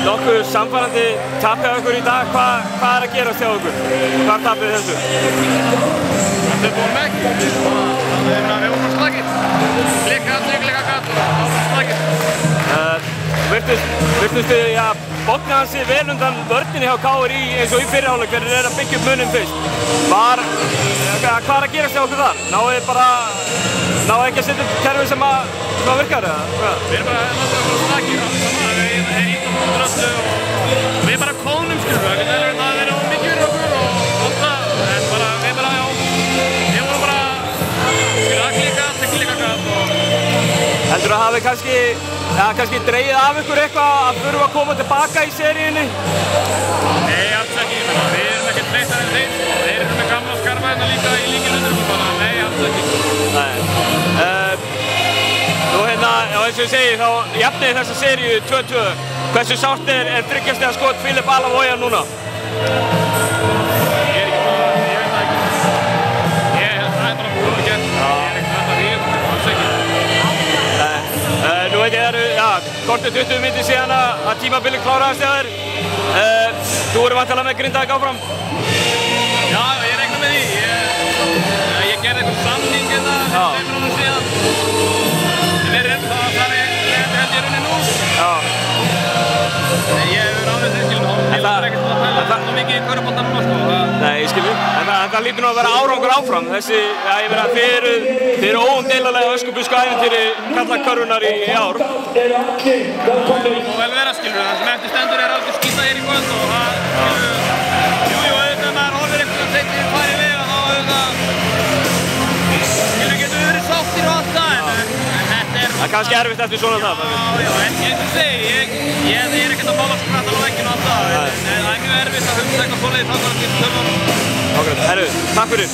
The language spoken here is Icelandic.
nokkuð samfærandi tapið á ykkur í dag. Hvað er að gerast hjá ykkur? Hvað tapið þessu? Við búum ekki. Við vorum slagir. Leika gatt og slagir. Virtust þið botna hansi vel undan vörninni hjá KRÍ eins og í fyrri hálfleik hvernig þeir að byggja upp muninn fyrst. Hvað er að gerast hjá okkur þar? Náðu ekki að setja upp kerfi sem virkar eða? Við erum bara slagir. Við ítum út röldu og við bara kónum skilur. Það verður mikið fyrir okkur og allt það. En við vorum bara að klika gatt og... Heldur að hafi kannski dregið af ykkur eitthvað að þurfa að koma tilbaka í seríunni? Nei, alls ekki. Við erum ekki þreyttar en þeir. Þeir eru með gamla skarfa hérna líka í lykilundum. Nei, alls ekki. Nei. Nú eins og ég segi, þá jafnið þessa seríu 2-2. Hversu sárt er þryggjastega skot Filip Alavoya núna? Ég veit það ekki. Það er bara búið að gera. Ég er ekki þetta ríð, alls ekki. Nú veit ég kortið 20 mínútur síðan að tímabilið kláraðist hjá þér. Þú eru væntanlega með Grindavík áfram? Já, ég reikna með því. Ég gerði eitthvað samning hérna fyrir 2 mánuðum síðan. En það held ég runni nú. Ég hefur ánveg þeir skilur. Ég var ekkert að pæla svo mikið í körfubolta núna sko. Nei, ég skilur. En það lítur nú að vera árangur áfram. Þið eru óumdeilanlega öskubusku ævintýri karlakörfunnar í ár. Það má vel vera skilur. Það sem eftir stendur er alveg skýta hér í kvöld og það skilur. Jú, auðvitað maður horfir einhvern veginn seinni fari veg og þá auðvitað skilur getur við verið sáttir og allt það en þetta er... Það er kannski erfitt eftir svona það. Já, en ég segi, ég er ekkert að mála skrattan á vegginu og allt það en það er mjög erfitt að hugsa eitthvað svoleiðis Herru, takk fyrir.